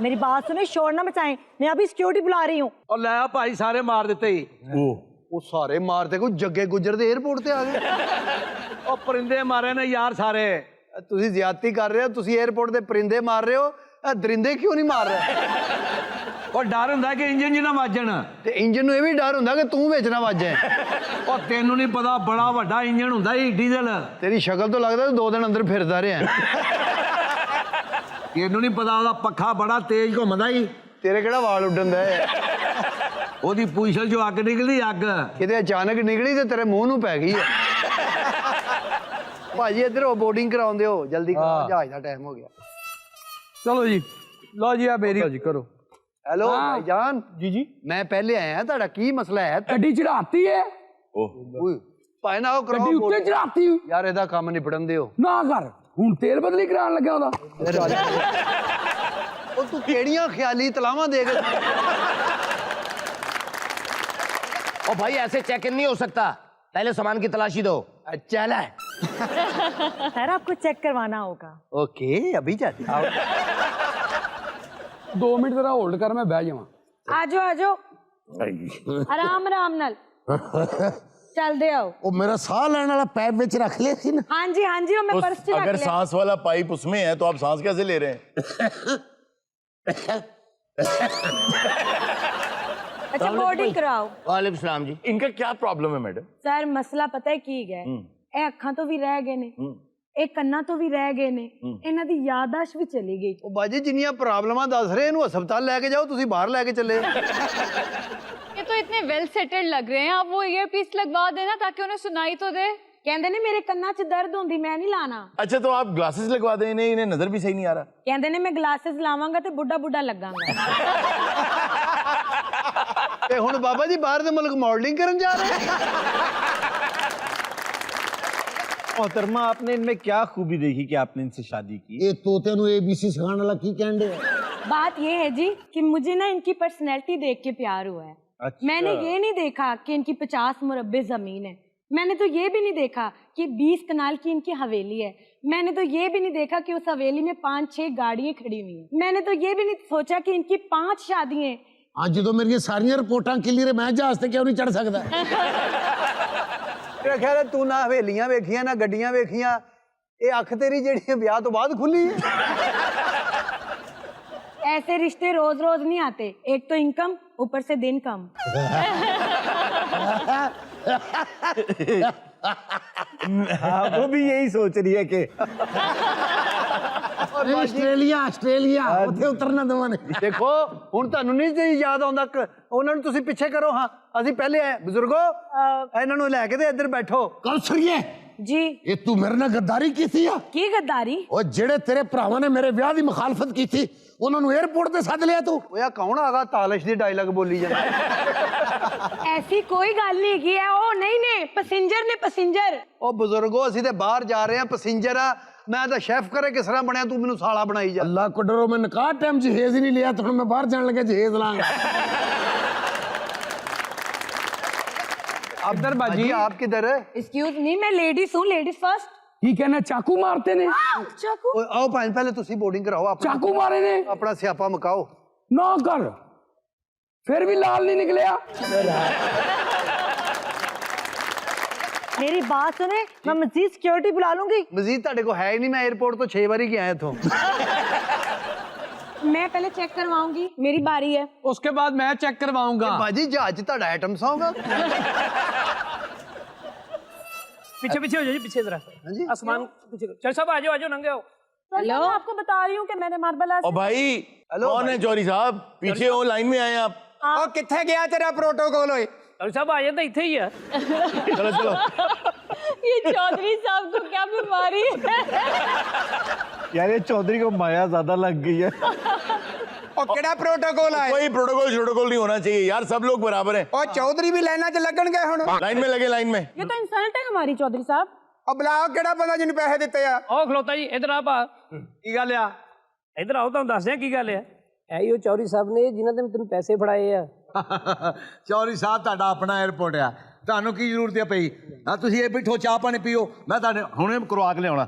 मेरी बात सुने, शोर ना मचाएं, मैं अभी सिक्योरिटी बुला रही हूँ। ਉਹ ਲੈ ਆ ਭਾਈ ਸਾਰੇ ਮਾਰ ਦਿੱਤੇ ਹੀ ਉਹ ਸਾਰੇ ਮਾਰਦੇ ਕੋਈ ਜੱਗੇ ਗੁੱਜਰ ਦੇ 에어ਪੋਰਟ ਤੇ ਆ ਗਏ ਉਹ ਪਰਿੰਦੇ ਮਾਰੇ ਨੇ ਯਾਰ ਸਾਰੇ ਤੁਸੀਂ ਜ਼ਿਆਦਤੀ ਕਰ ਰਹੇ ਹੋ ਤੁਸੀਂ 에어ਪੋਰਟ ਦੇ ਪਰਿੰਦੇ ਮਾਰ ਰਹੇ ਹੋ ਇਹ ਦਰਿੰਦੇ ਕਿਉਂ ਨਹੀਂ ਮਾਰ ਰਹੇ ਉਹ ਡਰ ਹੁੰਦਾ ਕਿ ਇੰਜਨ 'ਚ ਨਾ ਵੱਜਣ ਤੇ ਇੰਜਨ ਨੂੰ ਇਹ ਵੀ ਡਰ ਹੁੰਦਾ ਕਿ ਤੂੰ ਵਿੱਚ ਨਾ ਵੱਜੇ ਉਹ ਤੈਨੂੰ ਨਹੀਂ ਪਤਾ ਬੜਾ ਵੱਡਾ ਇੰਜਨ ਹੁੰਦਾ ਹੀ ਡੀਜ਼ਲ ਤੇਰੀ ਸ਼ਕਲ ਤੋਂ ਲੱਗਦਾ ਤੂੰ 2 ਦਿਨ ਅੰਦਰ ਫਿਰਦਾ ਰਿਹਾ ਤੈਨੂੰ ਨਹੀਂ ਪਤਾ ਉਹਦਾ ਪੱਖਾ ਬੜਾ ਤੇਜ਼ ਘੁੰਮਦਾ ਹੀ ਤੇਰੇ ਕਿਹੜਾ ਵਾਲ ਉੱਡਣ ਦਾ ਉਹਦੀ ਪੂਛਲ 'ਚੋਂ ਅੱਗ ਨਿਕਲਦੀ ਅੱਗ ਕਿਤੇ ਅਚਾਨਕ ਨਿਕਲੀ ਤੇ ਤੇਰੇ ਮੂੰਹ ਨੂੰ ਪੈ ਗਈ ਹੈ ਭਾਜੀ ਇੱਧਰ ਹੋ ਬੋਰਡਿੰਗ ਕਰਾਉਂਦੇ ਹੋ ਜਲਦੀ ਕਰੋ ਜਹਾਜ਼ ਦਾ ਟਾਈਮ ਹੋ ਗਿਆ चलो जी, लो जी आ मेरी जी करो। ਹੈਲੋ ਭਾਈਜਾਨ जी जी, ਮੈਂ ਪਹਿਲੇ ਆਇਆ ਤੁਹਾਡਾ ਕੀ ਮਸਲਾ ਹੈ गड्डी चढ़ाती है, ਓਏ ਭਾਈ ਨਾ ਉਹ गड्डी ਕਰਾਓ उत्ते चढ़ाती हूँ ਯਾਰ ਇਹਦਾ ਕੰਮ ਨਿਪਟਣ ਦਿਓ ना कर हूं तेल बदली कराने लगे ओदा। ਉਹ ਤੂੰ ਕਿਹੜੀਆਂ ਖਿਆਲੀ ਤਲਾਵਾਂ ਦੇ ਕੇ ओ भाई ऐसे चेक इन नहीं हो सकता, पहले सामान की तलाशी दो। चल है सर आपको चेक करवाना होगा। ओके अभी जाते 2 मिनट जरा होल्ड कर, मैं बह जावा। आजो आजो आराम आराम नाल चल दे आओ। ओ मेरा साह लेने वाला पैप विच रख ले सी ना। हाँ जी वो मैं पर्स च रख अगर लिया। सांस वाला पाइप उसमें है तो आप सांस कैसे ले रहे हैं? अच्छा बोर्डिंग कराओ। वालेकुम सलाम जी। इनका क्या प्रॉब्लम है मैडम? सर मसला पता है की है, ਇਹ ਅੱਖਾਂ ਤੋਂ ਵੀ ਰਹਿ ਗਏ ਨੇ, ਇਹ ਕੰਨਾਂ ਤੋਂ ਵੀ ਰਹਿ ਗਏ ਨੇ, ਇਹਨਾਂ ਦੀ ਯਾਦਾਸ਼ਤ ਵੀ ਚਲੀ ਗਈ। ਉਹ ਬਾਜੀ ਜਿੰਨੀਆਂ ਪ੍ਰੋਬਲਮਾਂ ਦੱਸ ਰਹੇ ਇਹਨੂੰ ਹਸਪਤਾਲ ਲੈ ਕੇ ਜਾਓ ਤੁਸੀਂ ਬਾਹਰ ਲੈ ਕੇ ਚੱਲੇ ये तो इतने वेल सेटल्ड लग रहे हैं, आप वो ईयर पीस लगवा देना ताकि उन्हें सुनाई तो दे। ਕਹਿੰਦੇ ਨੇ ਮੇਰੇ ਕੰਨਾਂ 'ਚ ਦਰਦ ਹੁੰਦੀ, ਮੈਂ ਨਹੀਂ ਲਾਣਾ। अच्छा तो आप ग्लासेस लगवा दें, इन्हें नजर भी सही नहीं आ रहा। ਕਹਿੰਦੇ ਨੇ ਮੈਂ ਗਲਾसेस ਲਾਵਾਂਗਾ ਤੇ ਬੁੱਢਾ ਬੁੱਢਾ ਲੱਗਾਂਗਾ। ਤੇ ਹੁਣ ਬਾਬਾ ਜੀ ਬਾਹਰ ਦੇ ਮੁਲਕ ਮਾਡਲਿੰਗ ਕਰਨ ਜਾ ਰਹੇ मोहतरमा आपने इनमें क्या खूबी देखी कि आपने इनसे शादी की? ये तोते नु ABC सिखाने वाला की कहंदे बात ये है जी कि मुझे ना इनकी पर्सनैलिटी देख के प्यार हुआ है। अच्छा। मैंने ये नहीं देखा कि इनकी 50 मुरब्बे जमीन है, मैंने तो ये भी नहीं देखा कि 20 कनाल की इनकी हवेली है, मैंने तो ये भी नहीं देखा कि उस हवेली में 5-6 गाड़ियां खड़ी हुई हैं, मैंने तो ये भी नहीं सोचा कि इनकी 5 शादियां हैं। आज जो मेरी सारियां रिपोर्टां क्लियर मैं जहाज ते क्यों नहीं चढ़ सकदा? ਮੇਰਾ ਖਿਆਲ ਹੈ ਤੂੰ ਨਾ ਹਵੇਲੀਆਂ ਵੇਖੀਆਂ ਨਾ ਗੱਡੀਆਂ ਵੇਖੀਆਂ ਇਹ ਅੱਖ ਤੇਰੀ ਜਿਹੜੀ ਵਿਆਹ ਤੋਂ ਬਾਅਦ ਖੁੱਲੀ ਹੈ ऐसे रिश्ते रोज रोज नहीं आते, एक तो इनकम ऊपर से दिन कम। हाँ, वो भी यही सोच रही है कि ਆਸਟ੍ਰੇਲੀਆ ਉੱਥੇ ਉਤਰਨਾ ਦਵਾਂ ਦੇਖੋ ਹੁਣ ਤੁਹਾਨੂੰ ਨਹੀਂ ਜੀ ਯਾਦ ਆਉਂਦਾ ਉਹਨਾਂ ਨੂੰ ਤੁਸੀਂ ਪਿੱਛੇ ਕਰੋ ਹਾਂ ਅਸੀਂ ਪਹਿਲੇ ਆਏ ਬਜ਼ੁਰਗੋ ਇਹਨਾਂ ਨੂੰ ਲੈ ਕੇ ਤੇ ਇੱਧਰ ਬੈਠੋ ਕੌਸਰੀਏ जी ਇਹ ਤੂੰ ਮੇਰੇ ਨਾਲ ਗੱਦਾਰੀ ਕੀਤੀ ਆ की गद्दारी? ਉਹ ਜਿਹੜੇ ਤੇਰੇ ਭਰਾਵਾਂ ਨੇ ਮੇਰੇ ਵਿਆਹ ਦੀ ਮੁਖਾਲਫਤ ਕੀਤੀ ਉਹਨਾਂ ਨੂੰ 에어ਪੋਰਟ ਤੇ ਸੱਦ ਲਿਆ ਤੂੰ ਓਏ ਆ ਕੌਣ ਆਗਾ ਤਾਲਿਸ਼ ਦੀ ਡਾਇਲੌਗ ਬੋਲੀ ਜਾਂਦਾ ऐसी कोई गल नहीं की है, ओ नहीं ने पैसेंजर ने पैसेंजर। ਉਹ ਬਜ਼ੁਰਗੋ ਅਸੀਂ ਤੇ ਬਾਹਰ ਜਾ ਰਹੇ ਹਾਂ ਪੈਸੇਂਜਰ ਆ ਮੈਂ ਤਾਂ ਸ਼ੈਫ ਕਰੇ ਕਿਸ ਤਰ੍ਹਾਂ ਬਣਿਆ ਤੂੰ ਮੈਨੂੰ ਸਾਲਾ ਬਣਾਈ ਜਾ ਅੱਲਾ ਕੋ ਡਰੋ ਮੈਂ ਨਿਕਾਹ ਟਾਈਮ ਜਹੇਜ਼ ਹੀ ਨਹੀਂ ਲਿਆ ਤਾਂ ਹੁਣ ਮੈਂ ਬਾਹਰ ਜਾਣ ਲੱਗਾ ਜਹੇਜ਼ ਲਾਂਗਾ अब्दर बाजी, जी आप किधर है एक्सक्यूज मी, मैं लेडीज हूँ, लेडीज फर्स्ट। की कहना चाकू मारते ने? चाकू? ਓਏ ਆਓ ਭਾਈ ਪਹਿਲੇ ਤੁਸੀਂ ਬੋਰਡਿੰਗ ਕਰਾਓ ਆਪਣਾ चाकू मारे ने? ਆਪਣਾ ਸਿਆਪਾ ਮਕਾਓ ना कर, फिर भी लाल नहीं निकलिया। मेरी बात सुने, मैं मजीद सिक्योरिटी बुला लूंगी। ਮਜ਼ੀਦ ਤੁਹਾਡੇ ਕੋਲ ਹੈ ਹੀ ਨਹੀਂ ਮੈਂ 에어ਪੋਰਟ ਤੋਂ 6 ਵਾਰੀ ਗਿਆ ਇੱਥੋਂ मैं पहले चेक करवाऊंगी, मेरी बारी है। उसके बाद मैं चेक करवाऊंगा। ਬਾਜੀ ਜਹਾਜ਼ 'ਚ ਤੁਹਾਡਾ ਆਈਟਮ ਸੌਂਗਾ पीछे पीछे हो जाइए, पीछे जरा आसमान पीछे करो। चल साहब आ जाओ नंगे आओ। हेलो, मैं आपको बता रही हूँ कि मैंने मार्बल और भाई कौन है जौहरी साहब? पीछे हो, लाइन में आए आप। ओ किथे गया तेरा प्रोटोकॉल होए? चल साहब आ जाता इथे ही है। चलो चलो ये चौधरी साहब को क्या बीमारी है? यार ये चौधरी को माया ज्यादा लग गई है। ओ केड़ा प्रोटोकॉल है? कोई प्रोटोकॉल नहीं होना चाहिए यार, सब लोग बराबर हैं। ओ चौधरी भी लाइना च लगन गए हुन। लाइन में लगे, लाइन में। ये तो इंसल्ट है हमारी चौधरी साहब। ओ बुलाओ केड़ा बंदा जिन्हें पैसे दिते आ। ओ खलोता जी इधर आ पा। की गल आ? इधर आओ तुहानू दस दियां की गल है। ਇਹ ਉਹ ਚੌਧਰੀ ਸਾਹਿਬ ਨੇ ਜਿਨ੍ਹਾਂ ਨੇ ਤੈਨੂੰ ਪੈਸੇ ਫੜਾਏ ਆ। ਚੌਧਰੀ ਸਾਹਿਬ ਤੁਹਾਡਾ ਆਪਣਾ 에어ਪੋਰਟ ਆ, ਤੁਹਾਨੂੰ ਕੀ ਜ਼ਰੂਰਤ ਹੈ ਪਈ? ਹਾਂ ਤੁਸੀਂ ਇਹ ਬੈਠੋ ਚਾਹ ਪਾਣੀ ਪੀਓ, ਮੈਂ ਤੁਹਾਡੇ ਹੁਣੇ ਕਰਵਾ ਕੇ ਲਿਆਉਣਾ।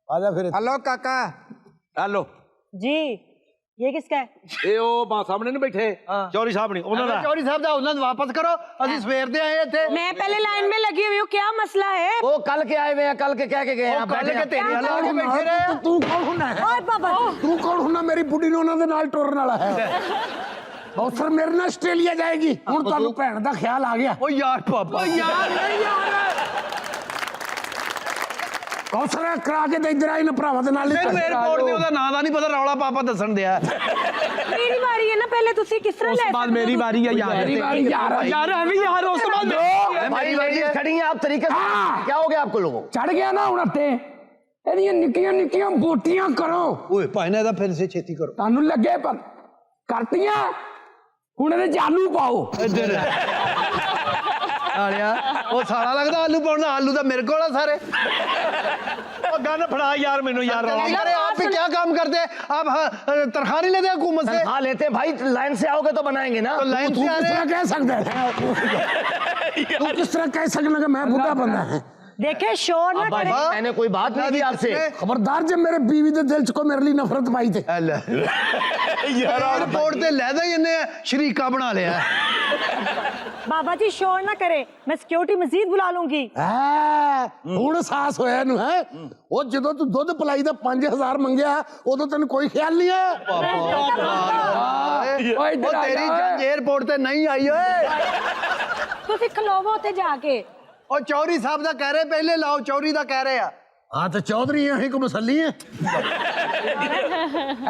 ਆ ਜਾ ਫਿਰ ਹਲੋ ਕਾਕਾ। ਹੈਲੋ जी ये किसका है? ਇਹ ਉਹ ਬਾ ਸਾਹਮਣੇ ਨਹੀਂ ਬੈਠੇ ਚੌਰੀ ਸਾਹਿਬ ਨਹੀਂ ਉਹਨਾਂ ਦਾ ਚੌਰੀ ਸਾਹਿਬ ਦਾ ਉਹਨਾਂ ਨੂੰ ਵਾਪਸ ਕਰੋ ਅਸੀਂ ਸਵੇਰ ਦੇ ਆਏ ਇੱਥੇ मैं पहले लाइन में लगी हुई हूँ, क्या मसला है? वो कल के आए हुए हैं, कल के कह के गए हैं, ਕੱਲ बैठे ਕੇ हैं। ਤੇਰੀ ਹਲਾ ਕੇ ਬੈਠੇ ਰਹੇ ਤੂੰ ਕੌਣ ਹੁੰਨਾ ਹੈ ओए बाबा ਤੂੰ ਕੌਣ ਹੁੰਨਾ ਮੇਰੀ ਬੁੱਢੀ ਨੂੰ ਉਹਨਾਂ ਦੇ ਨਾਲ ਟੁਰਨ ਵਾਲਾ ਹੈ ਕੌਸਰ ਮੇਰੇ ਨਾਲ ਆਸਟ੍ਰੇਲੀਆ ਜਾਏਗੀ ਹੁਣ ਤੁਹਾਨੂੰ ਭੈਣ ਦਾ ਖਿਆਲ ਆ ਗਿਆ ਓ ਯਾਰ ਪਾਪਾ ਯਾਰ ਨਹੀਂ ਯਾਰ ਕੌਸਰ ਕਰਾ ਕੇ ਤੇ ਇੱਧਰ ਆਈ ਨਾ ਭਰਾਵਾਂ ਦੇ ਨਾਲ ਮੈਨੂੰ 에어ਪੋਰਟ ਤੇ ਉਹਦਾ ਨਾਂ ਦਾ ਨਹੀਂ ਪਤਾ ਰੌਲਾ ਪਾਪਾ ਦੱਸਣ ਦਿਆ मेरी बारी है ना, पहले तुसी किस तरह ले सकते हो? ਮੇਰੀ ਵਾਰੀ ਆ ਯਾਰ ਮੇਰੀ ਵਾਰੀ ਯਾਰ ਯਾਰ ਐਵੇਂ ਯਾਰ ਉਸ ਤੋਂ ਬਾਅਦ भाई लेडीज खड़ी हैं, आप तरीके से क्या हो गया आपको लोगों को? ਚੜ ਗਿਆ ਨਾ ਹੁਣ ਤੇ ਇਹਦੀਆਂ ਨਿੱਕੀਆਂ ਨਿੱਕੀਆਂ ਬੋਟੀਆਂ ਕਰੋ ਓਏ ਭਾਈਨਾ ਇਹਦਾ ਫਿਰ ਸੇ ਛੇਤੀ ਕਰੋ ਤੁਹਾਨੂੰ ਲੱਗੇ ਪਰ ਕਰਤੀਆਂ ਹੁਣ ਇਹਦੇ ਚ ਆਲੂ ਪਾਓ ਇੱਧਰ ਆਲਿਆ ਉਹ ਸਾਲਾ ਲੱਗਦਾ ਆਲੂ ਪਾਉਣਾ ਆਲੂ ਤਾਂ ਮੇਰੇ ਕੋਲ ਆ ਸਾਰੇ ਉਹ ਗਨ ਫੜਾ ਯਾਰ ਮੈਨੂੰ ਯਾਰ अरे आप भी क्या काम करते हैं आप तनख्वाह नहीं लेते हुकूमत से हाँ लेते हैं भाई, लाइन से आओगे तो बनाएंगे ना। तो लाइन तू से आ किस रहे तरह हैं कह सकता है तू किस तरह कह सकना कि मैं बुढ़ा बंदा है देखे शोर ना करे। मैंने कोई बात नहीं की आपसे। खबरदार जब मेरे बीवी दे दिल च को मेरे लिए नफरत पाई थे एयरपोर्ट ते लैदा ही इन्हें शरीका बना लिया बाबा जी शोर ना करे, मैं सिक्योरिटी मजीद बुला लूंगी। ਹੁਣ ਸਾਸ ਹੋਇਆ ਨੂੰ ਹੈ ਉਹ ਜਦੋਂ ਤੂੰ ਦੁੱਧ ਪਲਾਈ ਦਾ 5000 ਮੰਗਿਆ ਉਦੋਂ ਤੈਨੂੰ ਕੋਈ ਖਿਆਲ ਨਹੀਂ ਆਇਆ ਓਏ वो तेरी जंज एयरपोर्ट ते नहीं आई ओए तुसी खलोवो ते जाके। और चौधरी साहब दा कह रहे पहले लाओ चौधरी दा कह रहे हैं ਹਾਂ ਤੇ ਚੌਧਰੀ ਅਸੀਂ ਕੋ ਮਸੱਲੀ ਹੈ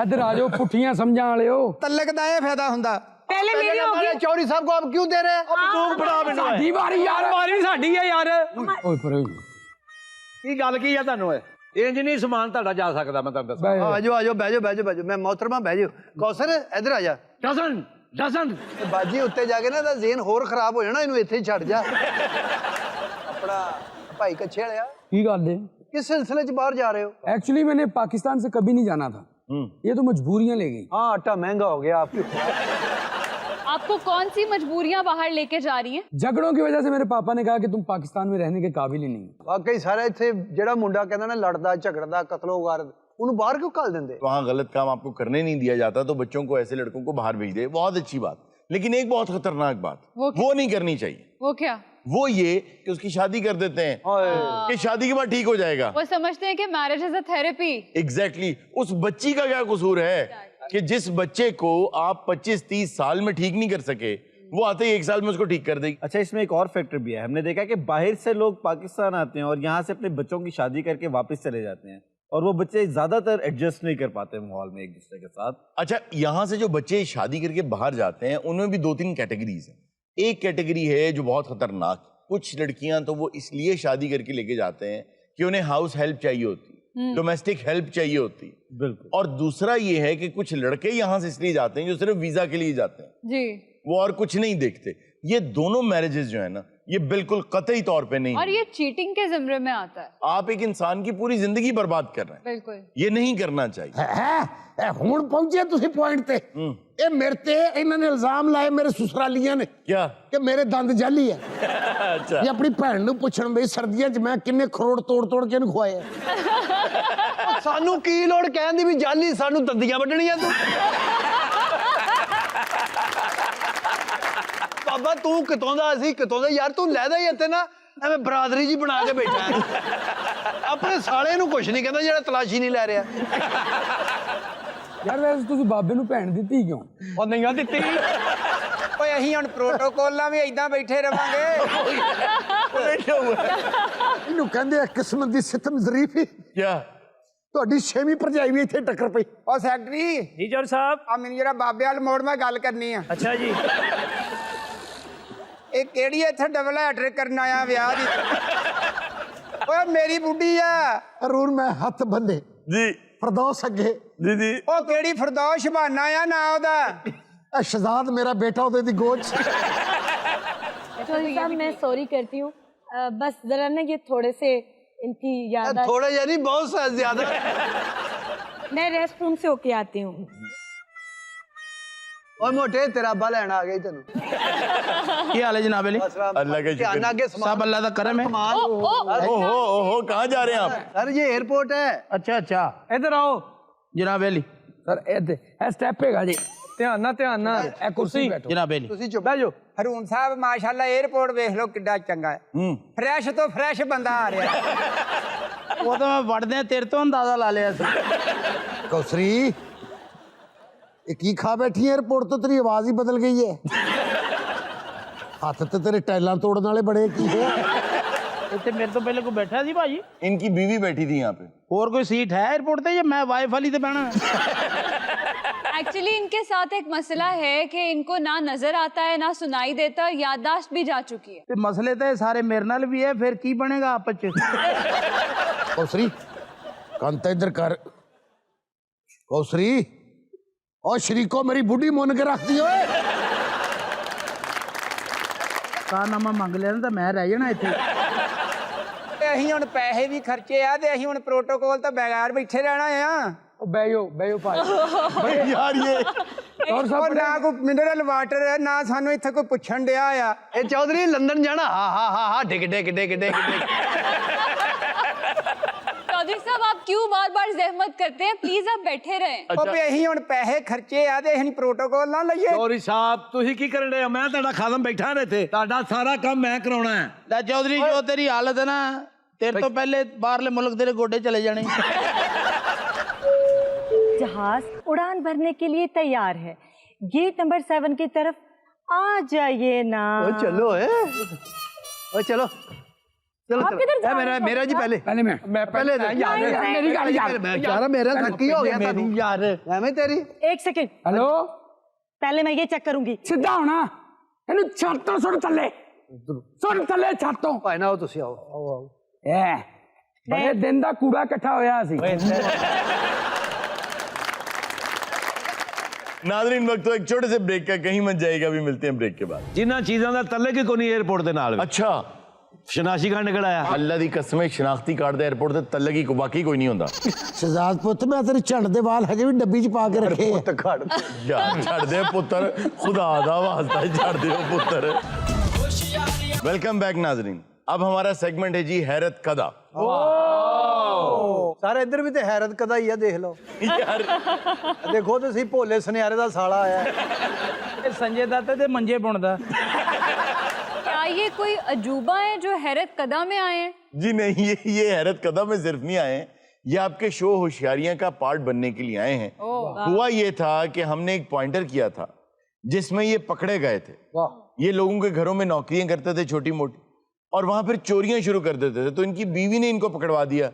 ਇੱਧਰ ਆ ਜਾਓ ਪੁੱਠੀਆਂ ਸਮਝਾਂ ਵਾਲਿਓ तलक दा ये फायदा हुंदा पहले मेरी होगी। चौधरी साहब को आप क्यों दे रहे हैं ਬੰਦੂਕ ਫੜਾ ਮੈਨੂੰ ਸਾਡੀ ਵਾਰੀ ਯਾਰ ਵਾਰੀ ਸਾਡੀ ਆ ਯਾਰ ਓਏ ਪਰ ਕੀ ਗੱਲ ਕੀ ਆ ਤੁਹਾਨੂੰ ਇੰਜ ਨਹੀਂ ਸਮਾਨ ਤੁਹਾਡਾ ਜਾ ਸਕਦਾ ਮੈਂ ਤੁਹਾਨੂੰ ਦੱਸਾਂ आ जाओ बैठ जाओ मैं मोहतरमा बह जाओ कौसर इधर आ जा ਡਸਨ ਬਾਜੀ ਉੱਤੇ ਜਾ ਕੇ ਨਾ ਤਾਂ ਜ਼ੇਨ ਹੋਰ ਖਰਾਬ ਹੋ ਜਾਣਾ ਇਹਨੂੰ ਇੱਥੇ ਹੀ ਛੱਡ ਜਾ ਆਪਣਾ ਭਾਈ ਕੱਛੇ ਵਾਲਿਆ ਕੀ ਗੱਲ ਹੈ किस सिलसिले च बाहर जा रहे हो एक्चुअली मैंने पाकिस्तान से कभी नहीं जाना था ये तो मजबूरियां ले गई हाँ आटा महंगा हो गया आपके आपको कौन सी मजबूरियां बाहर लेके जा रही हैं? झगड़ों की वजह से मेरे पापा ने कहा कि तुम पाकिस्तान में रहने के काबिल ही नहीं वाकई सारा ਇੱਥੇ ਜਿਹੜਾ ਮੁੰਡਾ ਕਹਿੰਦਾ ਨਾ ਲੜਦਾ ਝਗੜਦਾ ਕਤਲੋਗਾਰ ਉਹਨੂੰ ਬਾਹਰ ਕਿਉਂ ਘੱਲ ਦਿੰਦੇ वहाँ गलत काम आपको करने नहीं दिया जाता तो बच्चों को ऐसे लड़कों को बाहर भेज दे, बहुत अच्छी बात। लेकिन एक बहुत खतरनाक बात वो नहीं करनी चाहिए। वो क्या? वो ये कि उसकी शादी कर देते हैं कि शादी के बाद ठीक हो जाएगा। वो समझते हैं कि marriage is a therapy. Exactly उस बच्ची का क्या कसूर है कि जिस बच्चे को आप 25-30 साल में ठीक नहीं कर सके वो आते ही 1 साल में उसको ठीक कर देगी। अच्छा इसमें एक और फैक्टर भी है हमने देखा कि बाहर से लोग पाकिस्तान आते हैं और यहाँ से अपने बच्चों की शादी करके वापस चले जाते हैं और वो बच्चे ज्यादातर एडजस्ट नहीं कर पाते माहौल में एक दूसरे के साथ। अच्छा यहाँ से जो बच्चे शादी करके बाहर जाते हैं उनमें भी 2-3 कैटेगरीज हैं। एक कैटेगरी है जो बहुत खतरनाक, कुछ लड़कियां तो वो इसलिए शादी करके लेके जाते हैं कि उन्हें हाउस हेल्प चाहिए होती, डोमेस्टिक हेल्प चाहिए होती। बिल्कुल। और दूसरा ये है कि कुछ लड़के यहाँ से इसलिए जाते हैं जो सिर्फ वीजा के लिए जाते हैं जी। वो और कुछ नहीं देखते। ये दोनों मैरिजेस जो है ना ये बिल्कुल कतई तौर पे नहीं और है। ये चीटिंग के जिम्मे में आता है। आप एक इंसान की पूरी जिंदगी बर्बाद कर रहे हैं, बिल्कुल ये नहीं करना चाहिए। ਹੈ ਹੁਣ ਪਹੁੰਚੇ ਤੁਸੀਂ ਪੁਆਇੰਟ ਤੇ ਇਹ ਮੇਰੇ ਤੇ ਇਹਨਾਂ ਨੇ ਇਲਜ਼ਾਮ ਲਾਏ ਮੇਰੇ ਸਸੁਰਾਲੀਆਂ ਨੇ क्या ਕਿ ਮੇਰੇ ਦੰਦ ਜਾਲੀ ਹੈ अच्छा ਇਹ ਆਪਣੀ ਭੈਣ ਨੂੰ ਪੁੱਛਣ ਬਈ ਸਰਦੀਆਂ 'ਚ ਮੈਂ ਕਿੰਨੇ ਖਰੋੜ ਤੋੜ ਕੇ ਇਹਨੂੰ ਖਵਾਏ ਆ ਸਾਨੂੰ ਕੀ ਲੋੜ ਕਹਿਣ ਦੀ ਵੀ ਜਾਲੀ ਸਾਨੂੰ ਦੰਦੀਆਂ ਵੱਢਣੀਆਂ ਤੂੰ ਬਾਬਾ ਤੂੰ ਕਿਤੋਂ ਦਾ ਅਸੀਂ ਕਿਤੋਂ ਦਾ ਯਾਰ ਤੂੰ ਲੈਦਾ ਹੀ ਇੱਥੇ ਨਾ ਐਵੇਂ ਬਰਾਦਰੀ ਜੀ ਬਣਾ ਕੇ ਬੈਠਾ ਹੈ। ਆਪਣੇ ਸਾਲੇ ਨੂੰ ਕੁਛ ਨਹੀਂ ਕਹਿੰਦਾ ਜਿਹੜਾ ਤਲਾਸ਼ੀ ਨਹੀਂ ਲੈ ਰਿਹਾ यार वैसे ਤੁਸੀਂ ਬਾਬੇ ਨੂੰ ਭੈਣ ਦਿੱਤੀ ਕਿਉਂ ਉਹ ਨਹੀਂ ਦਿੱਤੀ ਓਏ ਅਸੀਂ ਹੁਣ ਪ੍ਰੋਟੋਕਾਲਾਂ ਵੀ ਇਦਾਂ ਬੈਠੇ ਰਵਾਂਗੇ ਇਹਨੂੰ ਕਹਿੰਦੇ ਆ ਕਿਸਮਤ ਦੀ ਸਿਤਮ ਜ਼ਰੀਫੀ क्या ਤੁਹਾਡੀ ਛੇਵੀਂ ਭਰਜਾਈ ਵੀ ਇੱਥੇ ਟੱਕਰ ਪਈ ਓ ਸੈਕਟਰੀ ਜੀ ਜੋਰ ਸਾਹਿਬ ਆ ਮੈਨੂੰ ਜਰਾ ਬਾਬੇ ਵਾਲ ਮੋੜ ਮੈਂ ਗੱਲ ਕਰਨੀ ਆ ਅੱਛਾ ਜੀ ਇਹ ਕਿਹੜੀ ਇੱਥੇ ਡਬਲ ਹੈਟ੍ਰਿਕ ਕਰਨ ਆਇਆ ਵਿਆਹ ਦੀ ਓਏ ਮੇਰੀ ਬੁੱਢੀ ਆ ਅਰੂਰ ਮੈਂ ਹੱਥ ਬੰਨੇ जी ਫਰਦੌਸ ਅੱਗੇ जी जी ਉਹ ਕਿਹੜੀ ਫਰਦੌਸ਼ ਬਹਾਨਾ ਆ ਨਾ ਉਹਦਾ ਇਹ ਸ਼ਹਜ਼ਾਦ ਮੇਰਾ ਬੇਟਾ ਉਹਦੇ ਦੀ ਗੋਦ 'ਚ चौधरी साहब मैं सॉरी करती हूँ, बस जरा ना ये थोड़े से इनकी याद थोड़ा यानी बहुत सा ज्यादा मैं रेस्ट रूम से होके आती हूँ। ਓਏ ਮੋਟੇ ਤੇਰਾ ਅੱਬਾ ਲੈਣ ਆ ਗਿਆ ਤੈਨੂੰ ਕੀ ਹਾਲ ਹੈ ਜਨਾਬ ਅਲੀ अल्लाह का ਧਿਆਨ ਅੱਗੇ ਸਭ ਅੱਲਾ ਦਾ ਕਰਮ ਹੈ ओहो कहाँ जा रहे हैं आप? सर ये एयरपोर्ट है ਅੱਛਾ ਅੱਛਾ ਇੱਧਰ ਆਓ ਜਨਾਬ ਅਲੀ ਸਰ ਇਹ ਸਟੈਪ ਹੈਗਾ ਜੀ ਧਿਆਨ ਨਾਲ ਇਹ ਕੁਰਸੀ जनाब अली ਤੁਸੀਂ ਚੁੱਪ ਬਹਿ ਜਾਓ ਹਰੂਨ ਸਾਹਿਬ ਮਾਸ਼ਾਅੱਲਾ 에어ਪੋਰਟ ਵੇਖ ਲਓ ਕਿੱਡਾ ਚੰਗਾ ਹੈ ਫਰੈਸ਼ ਤੋਂ ਫਰੈਸ਼ ਬੰਦਾ ਆ ਰਿਹਾ वो तो मैं वड़दे तेरे तो अंदाजा ला लिया सी कौसरी ये की खा बैठी है एयरपोर्ट तो तेरी आवाज ही बदल गई है हाथ तो तेरे टाइलां तोड़ने वाले बड़े की है इतने मेरे तो पहले कोई बैठा सी भाजी इनकी बीवी बैठी थी यहाँ पे और कोई सीट है एयरपोर्ट पे या मैं वाइफ वाली ते बहना एक्चुअली इनके साथ एक मसला है कि इनको ना नजर आता है ना सुनाई देता, याददाश्त भी जा चुकी है। ते मसले तो सारे मेरे नाल भी है फिर की बनेगा आपस च कौसरी कान तो इधर कर कौसरी और शरीको मेरी बुढ़ी मुन के रख दी ओए कारनामा मंग लिया तो मैं रह जाना इतने ਤੇ ਅਸੀਂ ਹੁਣ ਪੈਸੇ ਵੀ ਖਰਚੇ ਆ ਤੇ ਅਸੀਂ ਹੁਣ ਪ੍ਰੋਟੋਕੋਲ ਤੋਂ ਬਗੈਰ ਬੈਠੇ ਰਹਿਣਾ ਆ ਬਹਿ ਜਾਓ ਭਾਈ यार ये ਔਰ ਨਾ ਕੋਈ ਮਿਨਰਲ ਵਾਟਰ ਹੈ ਨਾ ਸਾਨੂੰ ਇੱਥੇ ਕੋਈ ਪੁੱਛਣ ਡਿਆ ਆ ਇਹ ਚੌਧਰੀ ਲੰਡਨ ਜਾਣਾ ਹਾਂ ਡਿਗ चौधरी साहब आप क्यों बार बार जहमत करते हैं, प्लीज आप बैठे रहें। ਉਹ ਵੀ ਅਸੀਂ ਹੁਣ ਪੈਸੇ ਖਰਚੇ ਆ ਤੇ ਅਸੀਂ ਪ੍ਰੋਟੋਕੋਲ ਨਾ ਲਈਏ ਚੌਧਰੀ ਸਾਹਿਬ ਤੁਸੀਂ ਕੀ ਕਰਨ ਰਹੇ ਹੋ? ਮੈਂ ਤੁਹਾਡਾ ਖਾਦਮ ਬੈਠਾ ਹਾਂ ਇੱਥੇ, ਤੁਹਾਡਾ ਸਾਰਾ ਕੰਮ ਮੈਂ ਕਰਾਉਣਾ ਹੈ। ला चौधरी जो तेरी हालत है ना तेरे तो पहले बाहरले मुल्क तेरे गोडे चले जाने जहाज उड़ान भरने के लिए तैयार है। गेट नंबर 7 की तरफ आ जाइए ना। चलो चलो आप किधर जा रहे हो? मेरा जी पहले पहले मेरी गल यार मेरा की हो गया तेनू यार एवें तेरी एक सेकंड, हेलो पहले मैं ये चेक करूंगी। ਸਿੱਧਾ ਹੋਣਾ ਇਹਨੂੰ ਛੱਤ ਤੋਂ ਸੁੱਟ ਥੱਲੇ ਛੱਤ ਤੋਂ ਭਾਈ ਨਾ ਤੁਸੀਂ ਆਓ ਐ ਬੜੇ ਦਿਨ ਦਾ ਕੂੜਾ ਇਕੱਠਾ ਹੋਇਆ ਸੀ नाज़रीन वक्त तो एक छोटे से ब्रेक का, कहीं मत जाएगा, अभी मिलते हैं ब्रेक के बाद। ਜਿਨ੍ਹਾਂ ਚੀਜ਼ਾਂ ਦਾ ਤਲਕ ਹੀ ਕੋਈ ਨਹੀਂ 에어ਪੋਰਟ ਦੇ ਨਾਲ अच्छा ਸ਼ਨਾਸ਼ੀ ਕਾਰਡ ਨਿਕਲ ਆਇਆ। अल्लाह दी कसम है शनाख्ती कार्ड दा एयरपोर्ट ते तलक ही वाकई कोई नहीं होंदा। शहजाद पुत मैं तेरे झंड दे वाल हजे भी डब्बी च पा के रखे हैं। यार छड़ दे पुत्र, खुदा दा वास्ता छड़ दे पुत्र। वेलकम बैक नाज़रीन, अब हमारा सेगमेंट है जी हैरत कदा। सारे इधर भी तो हैरत कदा ही है, देख लो यार देखो तो सही भोले सुनियारे दा साला आया है। संजय दत्त ते मंजे बुनदा। क्या ये कोई अजूबा है जो हैरत कदा में आए हैं? जी नहीं, ये हैरत कदा में सिर्फ नहीं आए, ये आपके शो होशियारियां का पार्ट बनने के लिए आए हैं। हुआ ये था कि हमने एक पॉइंटर किया था जिसमें ये पकड़े गए थे। ये लोगों के घरों में नौकरियां करते थे छोटी मोटी, और वहां फिर चोरियां शुरू कर देते थे, तो इनकी बीवी ने इनको पकड़वा दिया।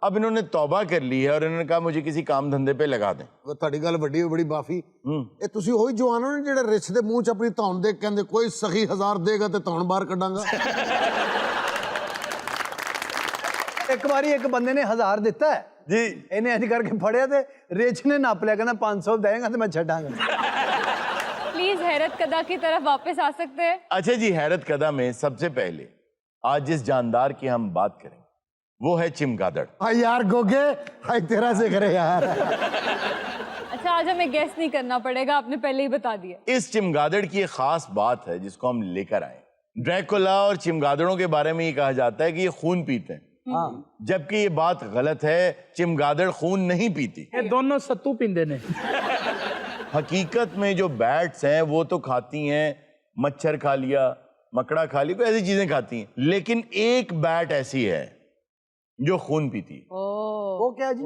अब इन्होंने तौबा कर ली है और इन्होंने कहा मुझे किसी काम धंधे पे लगा दें। ਤੁਹਾਡੀ ਗੱਲ ਵੱਡੀ ਬੜੀ ਬਾਫੀ ਇਹ ਤੁਸੀਂ ਉਹੀ ਜਵਾਨ ਹੋ ਨੇ ਜਿਹੜੇ ਰਿਛ ਦੇ ਮੂੰਹ ਚ ਆਪਣੀ ਧੌਣ ਦੇ ਕਹਿੰਦੇ ਕੋਈ ਸਖੀ 1000 ਦੇਗਾ ਤੇ ਧੌਣ ਬਾਹਰ ਕੱਢਾਂਗਾ। एक बारी एक बंदे ने 1000 दिता है जी, इन्हें ऐसे करके फड़िया ते रिच ने नाप लिया, कहना 500 देगा तो मैं छड़ांगा। प्लीज हैरत कदा की तरफ वापस आ सकते हैं? अच्छा जी, हैरत कदा में सबसे पहले आज जिस जानदार की हम बात करें वो है चिमगादड़। हाँ यार गोगे हाय तेरा से करे यार। अच्छा, आज हमें गेस नहीं करना पड़ेगा, आपने पहले ही बता दिया। इस चिमगादड़ की एक खास बात है जिसको हम लेकर आए। ड्रैकुला और चिमगादड़ों के बारे में ये कहा जाता है कि ये खून पीते हैं, जबकि ये बात गलत है, चिमगादड़ खून नहीं पीती। ये दोनों सत्तू पींदे ने। हकीकत में जो बैट्स हैं वो तो खाती हैं, मच्छर खा लिया, मकड़ा खा लिया, कोई ऐसी चीजें खाती हैं, लेकिन एक बैट ऐसी है जो खून पीती है। वो क्या जी?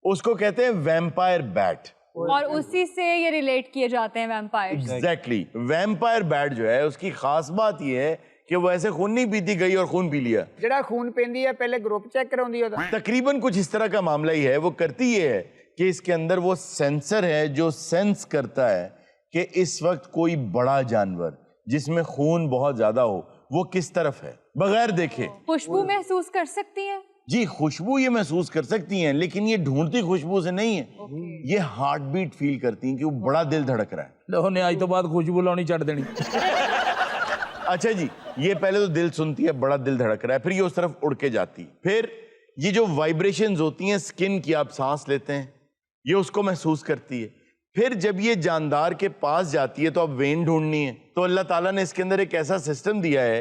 उसको कहते हैं वैम्पायर बैट। और उसी से ये रिलेट किए जाते हैं वैम्पायर्स। एग्जैक्टली, वैम्पायर बैट जो है उसकी खास बात ये है कि वो ऐसे खून नहीं पीती, गई और खून पी लिया। ਜਿਹੜਾ ਖੂਨ ਪੈਂਦੀ ਹੈ ਪਹਿਲੇ ਗਰੁੱਪ ਚੈੱਕ ਕਰਾਉਂਦੀ ਉਹਦਾ तकरीबन कुछ इस तरह का मामला ही है। वो करती ये है कि इसके अंदर वो सेंसर है जो सेंस करता है कि इस वक्त कोई बड़ा जानवर जिसमें खून बहुत ज्यादा हो वो किस तरफ है, बगैर देखे। खुशबू महसूस कर सकती हैं? जी, खुशबू ये महसूस कर सकती हैं, लेकिन ये ढूंढती खुशबू से नहीं है, ये हार्ट बीट फील करती हैं कि वो बड़ा दिल धड़क रहा है। लो ने आज तो बाद खुशबू लानी छड़ देनी। अच्छा जी, ये पहले तो दिल सुनती है, बड़ा दिल धड़क रहा है, फिर ये उस तरफ उड़ के जाती है, फिर ये जो वाइब्रेशंस होती हैं स्किन की, आप सांस लेते हैं, ये उसको महसूस करती है। फिर जब ये जानदार के पास जाती है तो अब वेन ढूंढनी है, तो अल्लाह ताला ने इसके अंदर एक ऐसा सिस्टम दिया है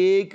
1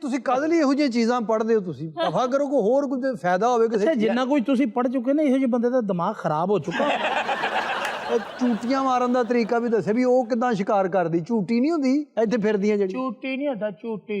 ਤੁਸੀਂ ਕਾਹਦੇ ਲਈ ਇਹੋ ਜਿਹੀਆਂ ਚੀਜ਼ਾਂ ਪੜ੍ਹਦੇ ਹੋ? ਤੁਸੀਂ ਦਫਾ ਕਰੋ, ਕੋਈ ਹੋਰ ਕੋਈ ਫਾਇਦਾ ਹੋਵੇ ਕਿਸੇ. ਜਿੰਨਾ ਕੁਝ ਤੁਸੀਂ ਪੜ੍ਹ ਚੁੱਕੇ ਨੇ, ਇਹੋ ਜਿਹੇ ਬੰਦੇ ਦਾ ਦਿਮਾਗ ਖਰਾਬ ਹੋ ਚੁੱਕਾ. ਝੂਟੀਆਂ ਮਾਰਨ ਦਾ ਤਰੀਕਾ ਵੀ ਦੱਸਿਆ ਵੀ ਉਹ ਕਿਦਾਂ ਸ਼ਿਕਾਰ ਕਰਦੀ. ਝੂਟੀ ਨਹੀਂ ਹੁੰਦੀ ਇੱਥੇ ਫਿਰਦੀਆਂ ਜਿਹੜੀ. ਝੂਟੀ ਨਹੀਂ ਹੁੰਦਾ, ਝੂਟੀ.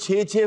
6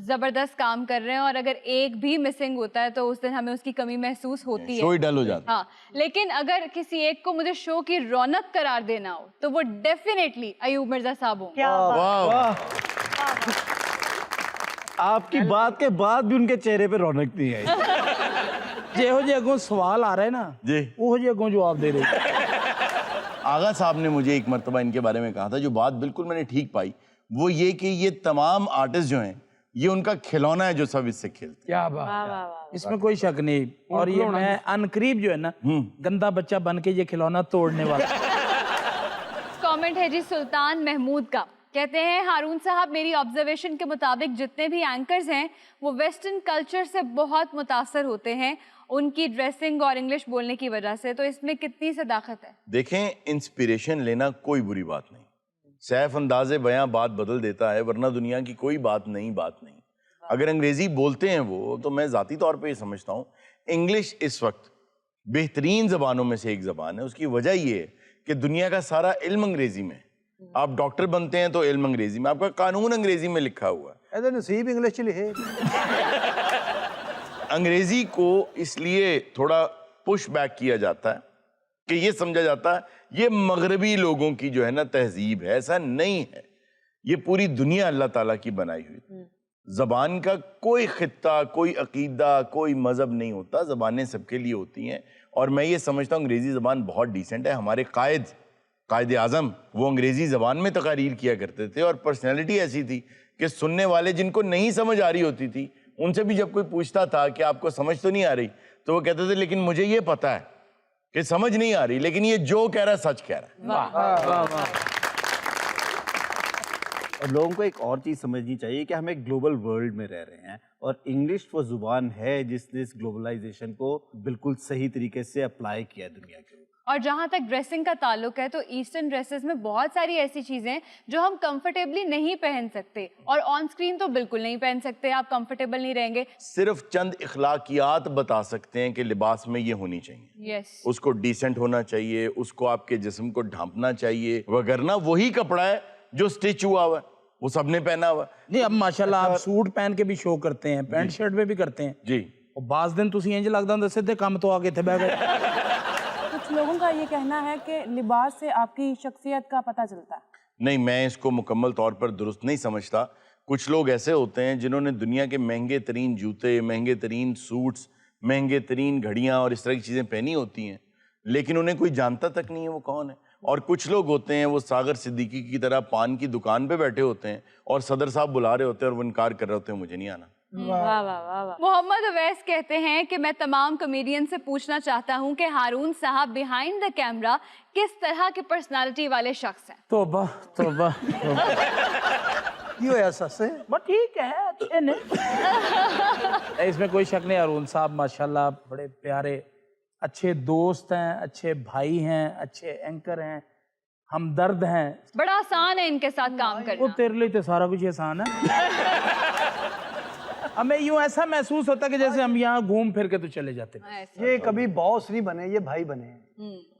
जबरदस्त काम कर रहे हैं और अगर एक भी मिसिंग होता है तो उस दिन हमें उसकी कमी महसूस होती है, शो ही डल हो जाता है। हाँ, लेकिन अगर किसी एक को मुझे शो की रौनक करार देना हो तो वो डेफिनेटली अयूब मिर्जा साहब होंगे। आपकी बात के बाद भी उनके चेहरे पे रौनक नहीं आई। ਜਿਹੋ ਜਿਹੇ ਅੱਗੋਂ सवाल आ रहे हैं ना जी ਉਹੋ ਜਿਹੇ ਅੱਗੋਂ जवाब दे रहे। आगा साहब ने मुझे एक मर्तबा इनके बारे में कहा था, जो बात बिल्कुल मैंने ठीक पाई, वो ये कि ये तमाम आर्टिस्ट जो हैं ये उनका खिलौना है जो सब इससे खेलते हैं। क्या बात, इसमें कोई शक नहीं। और ये मैं अनकरीब जो है ना गंदा बच्चा बन के ये खिलौना तोड़ने वाला। कमेंट है जी सुल्तान महमूद का, कहते हैं हारून साहब मेरी ऑब्जर्वेशन के मुताबिक जितने भी एंकर्स हैं वो वेस्टर्न कल्चर से बहुत मुतासर होते हैं उनकी ड्रेसिंग और इंग्लिश बोलने की वजह से, तो इसमें कितनी सदाकत है? देखें, इंस्पिरेशन लेना कोई बुरी बात नहीं, सैफ अंदाज़े बयां बात बदल देता है, वरना दुनिया की कोई बात नहीं। अगर अंग्रेजी बोलते हैं वो, तो मैं ज़ाती तौर पे ये समझता हूँ इंग्लिश इस वक्त बेहतरीन ज़बानों में से एक ज़बान है। उसकी वजह ये है कि दुनिया का सारा इल्म अंग्रेजी में। आप डॉक्टर बनते हैं तो इल्म अंग्रेजी में, आपका कानून अंग्रेजी में लिखा हुआ है। नसीब इंग्लिश च लिखे। अंग्रेजी को इसलिए थोड़ा पुश बैक किया जाता है कि ये समझा जाता है ये मगरबी लोगों की जो है ना तहजीब है। ऐसा नहीं है, ये पूरी दुनिया अल्लाह ताला की बनाई हुई। ज़बान का कोई खित्ता, कोई अकीदा, कोई मज़हब नहीं होता, ज़बानें सबके लिए होती हैं। और मैं ये समझता हूँ अंग्रेज़ी ज़बान बहुत डिसेंट है। हमारे कायद आज़म वो अंग्रेज़ी ज़बान में तकारीर किया करते थे और पर्सनैलिटी ऐसी थी कि सुनने वाले जिनको नहीं समझ आ रही होती थी उनसे भी जब कोई पूछता था कि आपको समझ तो नहीं आ रही, तो वो कहते थे लेकिन मुझे ये पता है कि समझ नहीं आ रही, लेकिन ये जो कह रहा है सच कह रहा है। और लोगों को एक और चीज़ समझनी चाहिए कि हम एक ग्लोबल वर्ल्ड में रह रहे हैं और इंग्लिश वो ज़ुबान है जिसने इस ग्लोबलाइजेशन को बिल्कुल सही तरीके से अप्लाई किया है दुनिया के। और जहाँ तक ड्रेसिंग का ताल्लुक है तो ईस्टर्न ड्रेसेस में बहुत सारी ऐसी चीज़ें हैं जो हम कंफर्टेबली नहीं पहन सकते और ऑन स्क्रीन तो बिल्कुल नहीं पहन सकते, आप कंफर्टेबल नहीं रहेंगे। सिर्फ चंद इखलाकियात बता सकते हैं कि लिबास में ये होनी चाहिए। यस, उसको डिसेंट होना चाहिए, उसको आपके जिस्म को ढांपना चाहिए, वगरना वही कपड़ा है जो स्टिच हुआ हुआ है, वो सबने पहना हुआ है। नहीं, अब माशाल्लाह आप सूट पहन के भी शो करते हैं, पैंट शर्ट में भी करते हैं जी। और बाज़ दिन तुसी इंज लगदा हुंदा सीधे काम तो आगे थे बह गए। कुछ लोगों का ये कहना है कि लिबास से आपकी शख्सियत का पता चलता है। नहीं, मैं इसको मुकम्मल तौर पर दुरुस्त नहीं समझता। कुछ लोग ऐसे होते हैं जिन्होंने दुनिया के महंगे तरीन जूते, महंगे तरीन सूट्स, महंगे तरीन घड़ियाँ और इस तरह की चीज़ें पहनी होती हैं, लेकिन उन्हें कोई जानता तक नहीं है वो कौन है। और कुछ लोग होते हैं वो सागर सिद्दीकी की तरह पान की दुकान पे बैठे होते हैं और सदर साहब बुला रहे होते हैं और वो इनकार कर रहे होते हैं मुझे नहीं आना। वाह वाह वाह वाह। मोहम्मद अवैस कहते हैं कि मैं तमाम कॉमेडियन से पूछना चाहता हूं कि हारून साहब बिहाइंड द कैमरा किस तरह के पर्सनालिटी वाले शख्स हैं? तौबा तौबा। क्यों ऐसा से? बस ठीक है, अच्छे ने। इसमें कोई शक नहीं, हारून साहब माशाल्लाह बड़े प्यारे अच्छे दोस्त हैं, अच्छे भाई हैं, अच्छे एंकर हैं, हमदर्द हैं। बड़ा आसान है इनके साथ काम करना। वो तेरे लिए तो सारा कुछ आसान है। हमें यूं ऐसा महसूस होता कि जैसे हम यहाँ घूम फिर के तो चले जाते। ये कभी बॉस नहीं बने, ये भाई बने हैं।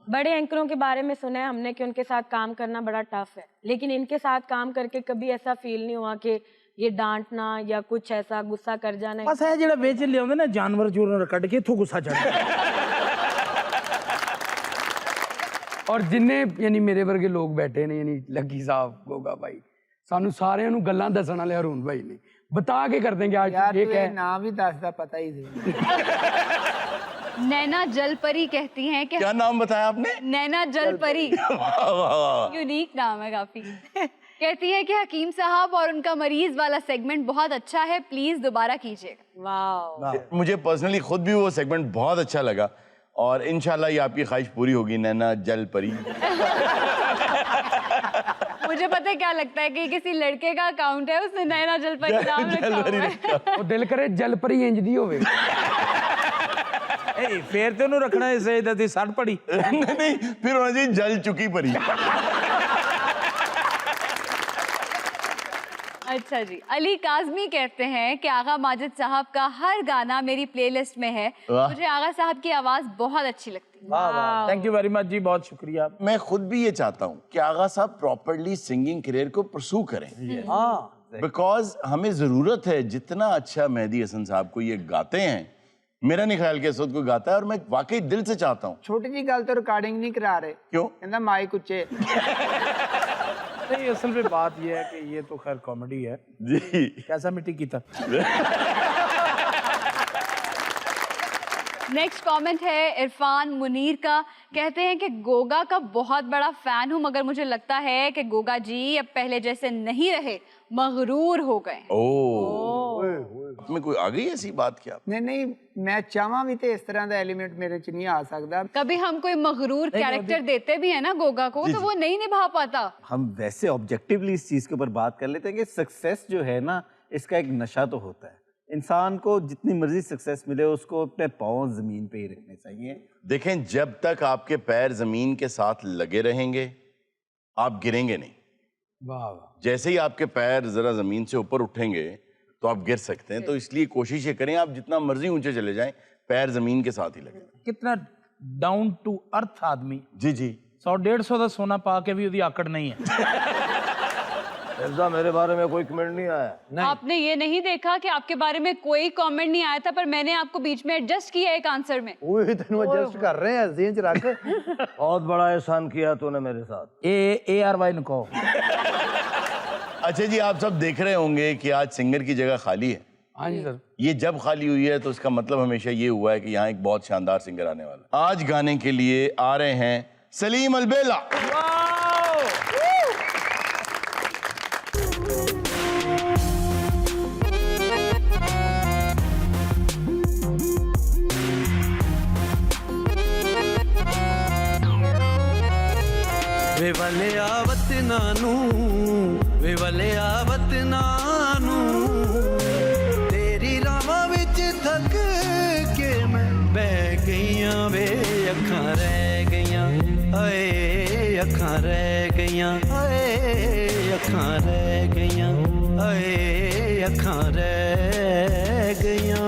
बड़े एंकरों के बारे में सुना है हमने कि उनके साथ काम करना बड़ा टफ है, लेकिन इनके साथ काम करके कभी ऐसा फील नहीं हुआ कि ये डांटना या कुछ ऐसा गुस्सा कर जाना। बस है जेड़ा बेच ले आंदे ना जानवर चूर कट के इथों गुस्सा चढ़। और जिन्ने यानी मेरे वर्गे लोग बैठे ने, यानी लकी साहब, गोगा भाई, सानू सारे नु गल्लां दसण वाले हारून भाई ने बता के कर देंगे आज यार ये तू कह नाम ही दसदा पता ही नहीं। नैना जलपरी कहती हैं कि क्या नाम बताया आपने? नैना जलपरी। यूनिक नाम है काफी। कहती है कि हकीम साहब और उनका मरीज वाला सेगमेंट बहुत अच्छा है, प्लीज दोबारा कीजिएगा। वाह, मुझे पर्सनली खुद भी वो सेगमेंट बहुत अच्छा लगा और इंशाल्लाह ये आपकी ख्वाहिश पूरी होगी नैना जलपरी। मुझे पता है क्या लगता है कि किसी लड़के का अकाउंट है, उसने नैना जलपरी नाम रखा हुआ है। वो दिल करे जलपरी इंज दी होवे। ए फिर ते उन्हें रखना है सही दी सट पड़ी। नहीं, फिर होना चाहिए जल चुकी परी। अच्छा जी, अली काजमी कहते हैं कि आगा माजिद साहब का हर गाना मेरी प्लेलिस्ट में है, मुझे आगा साहब की आवाज बहुत अच्छी लगती है। वाह वाह, थैंक यू वेरी मच जी, बहुत शुक्रिया। मैं खुद भी ये चाहता हूँ कि आगा साहब प्रॉपर्ली सिंगिंग करियर को परसू करें। हाँ, बिकॉज हमें जरूरत है, जितना अच्छा मेहदी हसन साहब को ये गाते हैं, मेरा नहीं ख्याल कि इस वक्त कोई गाता है, और मैं वाकई दिल से चाहता हूँ। छोटी जी गल तो रिकॉर्डिंग नहीं करा रहे, क्यों? कहना माइक उच्चे। नहीं, असल में बात ये है कि ये तो खैर कॉमेडी है जी। कैसा मिट्टी की था। नेक्स्ट कमेंट है इरफान मुनीर का, कहते हैं कि गोगा का बहुत बड़ा फैन हूं, मगर मुझे लगता है कि गोगा जी अब पहले जैसे नहीं रहे, मगरूर हो गए। में कोई आ गई ऐसी बात क्या? नहीं, मैं चाहवा भी तो इस तरह का एलिमेंट मेरे च नहीं आ सकता। कभी हम कोई मगरूर कैरेक्टर देते भी है ना गोगा को, तो वो नहीं निभा पाता। हम वैसे ऑब्जेक्टिवली इस चीज के ऊपर बात कर लेते हैं कि सक्सेस जो है ना, इसका एक नशा तो होता है। इंसान को जितनी मर्जी सक्सेस मिले, उसको अपने पाँव जमीन पे ही रखने चाहिए। देखें, जब तक आपके पैर जमीन के साथ लगे रहेंगे, आप गिरेंगे नहीं। वाह। जैसे ही आपके पैर जरा जमीन से ऊपर उठेंगे तो आप गिर सकते हैं। तो इसलिए कोशिश ये करें, आप जितना मर्जी ऊंचे चले जाएं, पैर जमीन के साथ ही लगे। कितना डाउन टू अर्थ आदमी। जी जी। 100-150 का सोना पा के भी उसकी आकड़ नहीं है। ऐसा मेरे बारे में कोई कमेंट नहीं आया। आपने ये नहीं देखा कि आपके बारे में कोई कमेंट नहीं आया था, पर मैंने आपको बीच में एडजस्ट किया एक आंसर में। वही तेन एडजस्ट कर रहे हैं, जेन च रख। बहुत बड़ा एहसान किया तूने मेरे साथ। ARY न कहो। अच्छा जी, आप सब देख रहे होंगे कि आज सिंगर की जगह खाली है। हाँ जी सर। ये जब खाली हुई है तो इसका मतलब हमेशा ये हुआ है कि यहाँ एक बहुत शानदार सिंगर आने वाला है। आज गाने के लिए आ रहे हैं सलीम अलबेला। वे वाले आवत नानू, वे वाले आवत नानू, तेरी रावा विच थक के मैं बह गईया वे, अखां रह गईया आए, अखां रह गईया आए, अखां रह गईया आए, अखां रह गईया।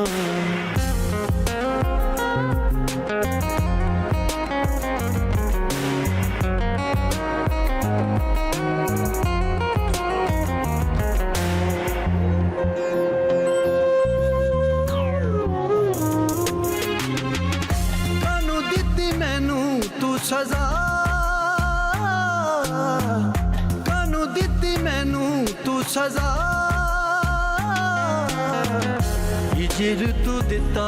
सजा कानू दिती मैनू तू सजा, हिजर तू दिता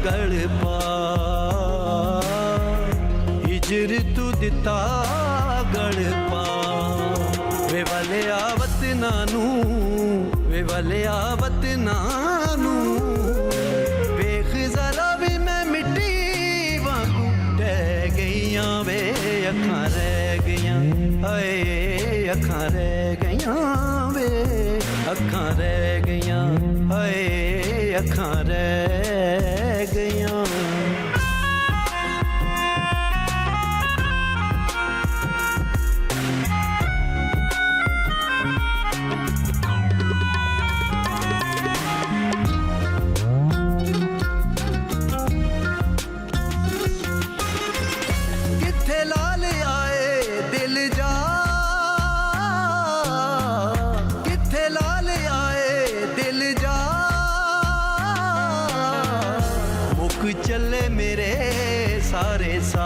गल पा, हिजर तू दिता गल पा। वे वाले आवत नानू, वे वाले आवत नानू, वेख जरा भी मैं मिट्टी वे, अखां रह गईया आए, अखां रह गईया वे, अखां रह गईया आए, अखां रह गईया। चले मेरे सारे सा,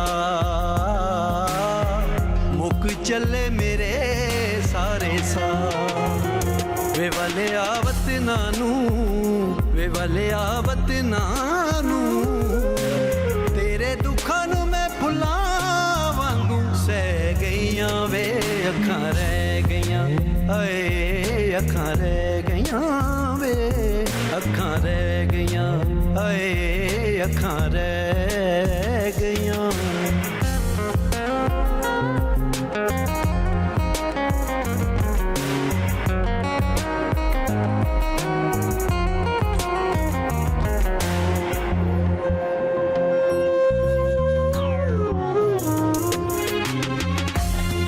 मुक चले मेरे सारे सा। वे वाले आवत नानू, वे वाले आवत नानू, तेरे दुखा नू मैं फुला वांगू सह गईया वे, अखां रह गईया आए, अखां रह गईया वे, अखां रह गईया आए, अखां रह गईया।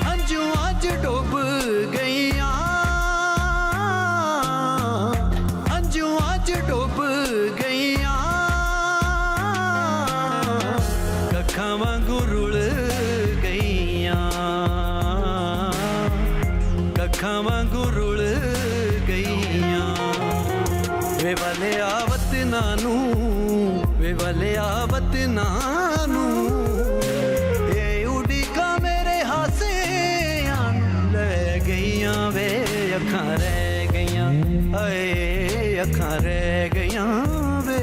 अंजू अज डूब गईया, अंजू अज डूब गईया, कखां वांगू रुल गईया, कखां वांगू रुल ਵੇ ਵਾਲਿਆ ਵਤਨਾਂ ਨੂੰ ਵੇ ਵਾਲਿਆ ਵਤਨਾਂ ਨੂੰ ਇਹ ਉਡੀਕਾਂ ਮੇਰੇ ਹਾਸਿਆਂ ਨੂੰ ਲੈ ਗਈਆਂ ਵੇ ਅੱਖਾਂ ਰਹਿ ਗਈਆਂ ਹਾਏ ਅੱਖਾਂ ਰਹਿ ਗਈਆਂ ਵੇ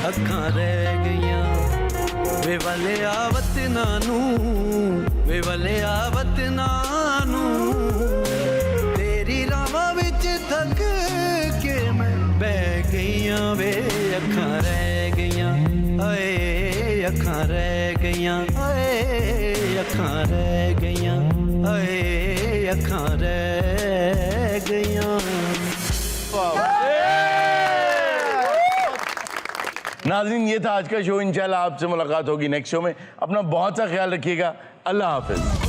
ਅੱਖਾਂ ਰਹਿ ਗਈਆਂ ਵੇ ਵਾਲਿਆ ਵਤਨਾਂ ਨੂੰ ਵੇ ਵਾਲਿਆ ਵਤਨਾਂ ਨੂੰ ਤੇਰੀ ਰਾਵਾਂ ਵਿੱਚ ਥੱਕ ਕੇ ਮੈਂ ਬਹਿ ਗਈਆਂ ਵੇ ਅੱਖਾਂ ਰਹਿ ਗਈਆਂ ਹਾਏ ਅੱਖਾਂ ਰਹਿ ਗਈਆਂ ਹਾਏ ਅੱਖਾਂ ਰਹਿ ਗਈਆਂ ਹਾਏ ਅੱਖਾਂ ਰਹਿ ਗਈਆਂ नाज़रीन, ये था आज का शो। इंशाल्लाह आपसे मुलाकात होगी नेक्स्ट शो में। अपना बहुत सा ख्याल रखिएगा। अल्लाह हाफिज।